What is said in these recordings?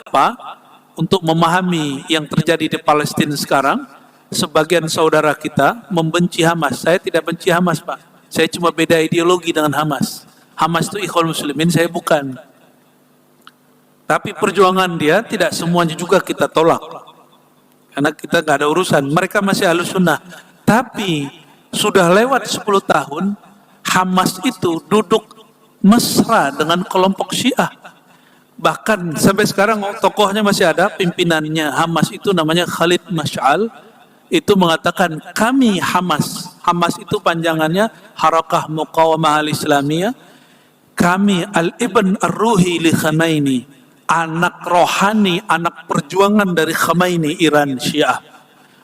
Apa? Untuk memahami yang terjadi di Palestina sekarang, sebagian saudara kita membenci Hamas. Saya tidak benci Hamas, Pak. Saya cuma beda ideologi dengan Hamas. Hamas itu Ikhwan Muslimin, saya bukan. Tapi perjuangan dia tidak semuanya juga kita tolak. Karena kita nggak ada urusan. Mereka masih Ahlus Sunnah. Tapi sudah lewat 10 tahun, Hamas itu duduk mesra dengan kelompok Syiah. Bahkan sampai sekarang tokohnya masih ada, pimpinannya Hamas itu namanya Khalid Mash'al. Itu mengatakan, kami Hamas. Hamas itu panjangannya Harakah Muqawamah Al-Islamiyah. Kami Al-Ibn Ar-Ruhi li Khamenei. Anak rohani, anak perjuangan dari Khamenei, Iran Syiah.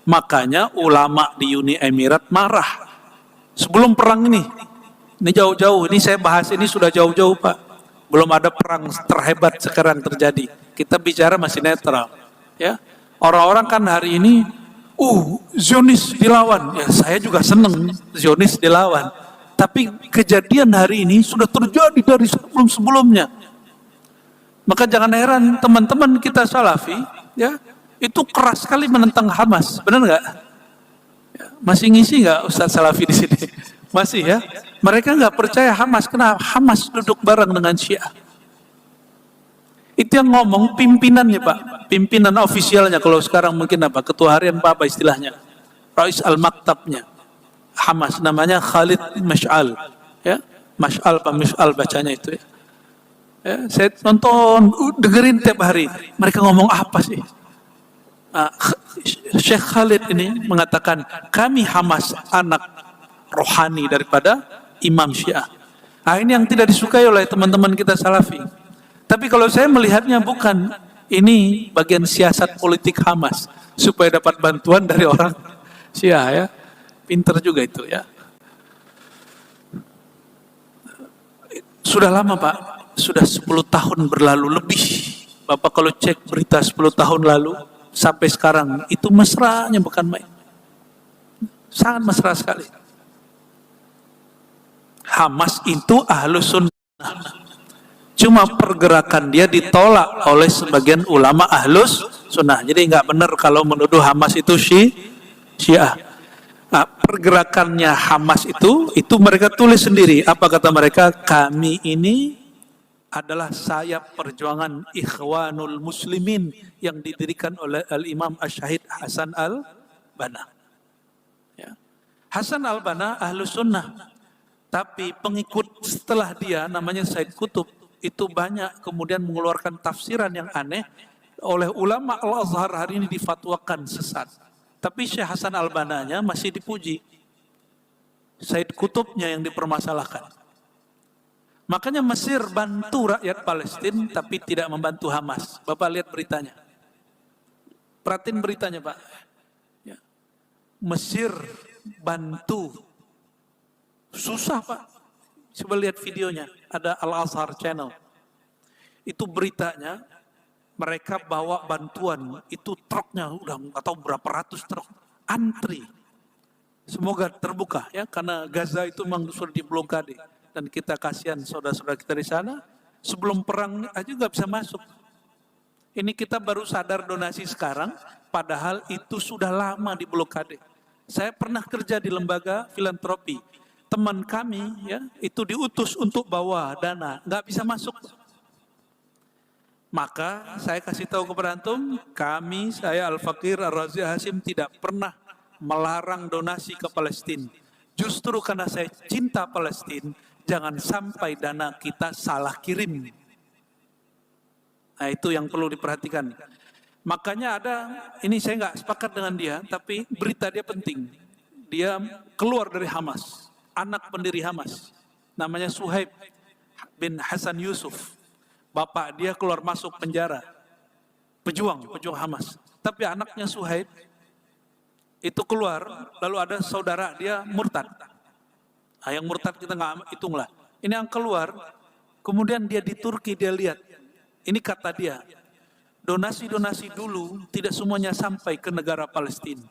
Makanya ulama di Uni Emirat marah. Sebelum perang ini jauh-jauh, ini saya bahas ini sudah jauh-jauh, Pak. Belum ada perang terhebat sekarang terjadi. Kita bicara masih netral. Ya, orang-orang kan hari ini, Zionis dilawan. Ya, saya juga seneng Zionis dilawan. Tapi kejadian hari ini sudah terjadi dari sebelum-sebelumnya. Maka jangan heran teman-teman kita Salafi, ya, itu keras sekali menentang Hamas. Benar nggak? Ya, masih ngisi nggak Ustadz Salafi di sini? Masih ya. Mereka nggak percaya Hamas. Kenapa? Hamas duduk bareng dengan Syiah. Itu yang ngomong pimpinannya, Pak. Pimpinan ofisialnya kalau sekarang mungkin apa? Ketua harian apa istilahnya? Rais al-Maktabnya Hamas, namanya Khalid Mash'al. Ya, Mash'al Pak Mash'al bacanya itu ya. Ya, saya nonton, dengerin tiap hari. Mereka ngomong apa sih? Syekh Khalid ini mengatakan, kami Hamas anak rohani daripada Imam Syiah. Nah, ini yang tidak disukai oleh teman-teman kita Salafi. Tapi kalau saya melihatnya bukan, ini bagian siasat politik Hamas supaya dapat bantuan dari orang Syiah ya. Pinter juga itu ya. Sudah lama, Pak. Sudah 10 tahun berlalu lebih. Bapak kalau cek berita 10 tahun lalu sampai sekarang itu mesranya bukan main. Sangat mesra sekali. Hamas itu Ahlus Sunnah. Cuma pergerakan dia ditolak oleh sebagian ulama Ahlus Sunnah. Jadi nggak benar kalau menuduh Hamas itu Syiah. Nah, pergerakannya Hamas itu mereka tulis sendiri. Apa kata mereka? Kami ini adalah sayap perjuangan Ikhwanul Muslimin yang didirikan oleh Al-Imam Asy-Syahid Hasan Al-Banna. Ya. Hasan Al-Banna Ahlus Sunnah. Tapi pengikut setelah dia namanya Said Qutb itu banyak kemudian mengeluarkan tafsiran yang aneh. Oleh ulama Al-Azhar hari ini difatwakan sesat. Tapi Syekh Hasan Al-Bannanya masih dipuji. Said Qutbnya yang dipermasalahkan. Makanya Mesir bantu rakyat Palestina tapi tidak membantu Hamas. Bapak lihat beritanya. Perhatiin beritanya, Pak. Ya. Mesir bantu. Susah, Pak. Coba lihat videonya. Ada Al-Azhar Channel. Itu beritanya. Mereka bawa bantuan. Itu truknya udah nggak tahu berapa ratus truk. Antri. Semoga terbuka ya. Karena Gaza itu memang sudah diblokade. Dan kita kasihan saudara-saudara kita di sana. Sebelum perang aja nggak bisa masuk. Ini kita baru sadar donasi sekarang. Padahal itu sudah lama diblokade. Saya pernah kerja di lembaga filantropi. Teman kami ya itu diutus untuk bawa dana, nggak bisa masuk. Maka saya kasih tahu kepada antum, saya Al-Fakir Ar-Razi Hasim tidak pernah melarang donasi ke Palestina. Justru karena saya cinta Palestina, jangan sampai dana kita salah kirim. Nah, itu yang perlu diperhatikan. Makanya ada, ini saya nggak sepakat dengan dia, tapi berita dia penting. Dia keluar dari Hamas. Anak pendiri Hamas, namanya Suhaib bin Hasan Yusuf. Bapak dia keluar masuk penjara, pejuang Hamas. Tapi anaknya Suhaib itu keluar, lalu ada saudara dia murtad. Nah, yang murtad kita nggak hitunglah. Ini yang keluar, kemudian dia di Turki dia lihat. Ini kata dia, donasi-donasi dulu tidak semuanya sampai ke negara Palestina.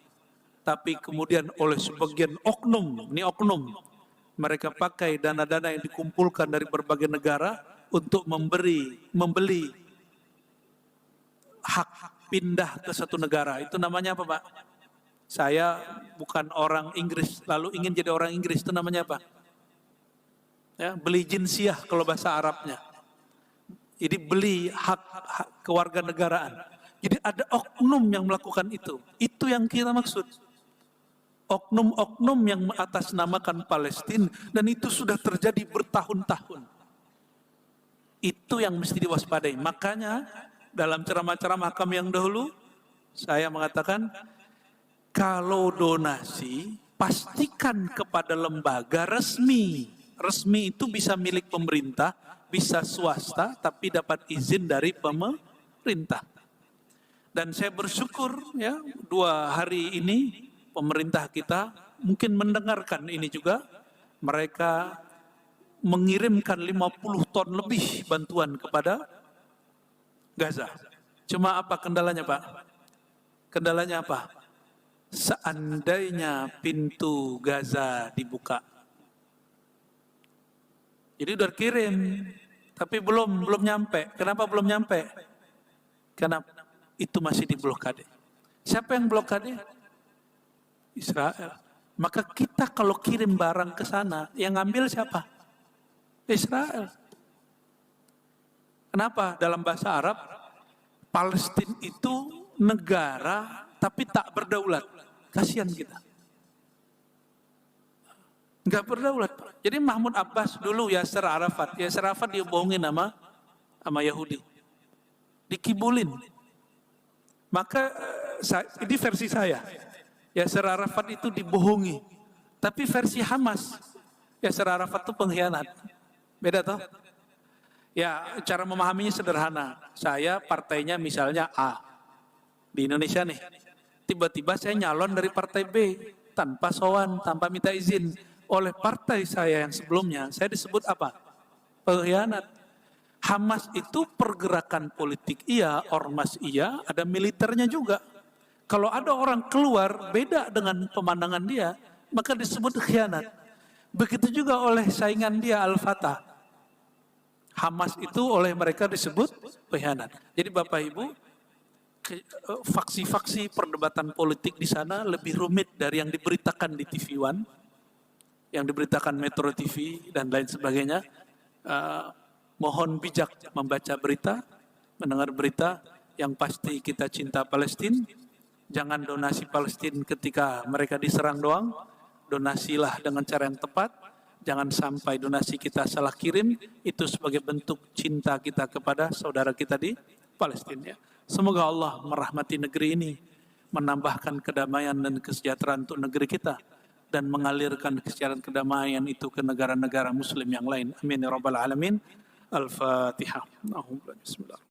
Tapi kemudian oleh sebagian oknum, ini oknum, mereka pakai dana-dana yang dikumpulkan dari berbagai negara untuk membeli hak pindah ke satu negara. Itu namanya apa, Pak? Saya bukan orang Inggris, lalu ingin jadi orang Inggris, itu namanya apa? Ya, beli jinsiyah kalau bahasa Arabnya. Jadi beli hak kewarganegaraan. Jadi ada oknum yang melakukan itu. Itu yang kita maksud. Oknum-oknum yang mengatasnamakan Palestina, dan itu sudah terjadi bertahun-tahun. Itu yang mesti diwaspadai. Makanya dalam ceramah-ceramah kami yang dahulu, saya mengatakan, kalau donasi, pastikan kepada lembaga resmi. Resmi itu bisa milik pemerintah, bisa swasta, tapi dapat izin dari pemerintah. Dan saya bersyukur ya, 2 hari ini pemerintah kita mungkin mendengarkan ini juga. Mereka mengirimkan 50 ton lebih bantuan kepada Gaza. Cuma apa kendalanya, Pak? Kendalanya apa? Seandainya pintu Gaza dibuka. Jadi udah kirim, tapi belum nyampe. Kenapa belum nyampe? Karena itu masih diblokade. Siapa yang blokade? Israel. Maka kita kalau kirim barang ke sana, yang ngambil siapa? Israel. Kenapa? Dalam bahasa Arab, Palestina itu negara tapi tak berdaulat. Kasihan kita. Enggak berdaulat. Jadi Mahmud Abbas dulu Yasser Arafat dibohongin sama Yahudi. Dikibulin. Maka ini versi saya. Yasser Arafat itu dibohongi. Tapi versi Hamas, Yasser Arafat itu pengkhianat. Beda toh? Ya, cara memahaminya sederhana. Saya partainya misalnya A. Di Indonesia nih. Tiba-tiba saya nyalon dari partai B tanpa sowan, tanpa minta izin. Oleh partai saya yang sebelumnya, saya disebut apa? Pengkhianat. Hamas itu pergerakan politik iya, ormas iya, ada militernya juga. Kalau ada orang keluar beda dengan pemandangan dia, maka disebut khianat. Begitu juga oleh saingan dia Al-Fatah. Hamas itu oleh mereka disebut pengkhianat. Jadi Bapak Ibu, faksi-faksi perdebatan politik di sana lebih rumit dari yang diberitakan di TV One, yang diberitakan Metro TV dan lain sebagainya. Mohon bijak membaca berita, mendengar berita. Yang pasti kita cinta Palestina. Jangan donasi Palestina ketika mereka diserang doang. Donasilah dengan cara yang tepat. Jangan sampai donasi kita salah kirim. Itu sebagai bentuk cinta kita kepada saudara kita di Palestina. Semoga Allah merahmati negeri ini, menambahkan kedamaian dan kesejahteraan untuk negeri kita, dan mengalirkan kesejahteraan kedamaian itu ke negara-negara muslim yang lain. Amin ya rabbal alamin. Al-Fatihah. Bismillah.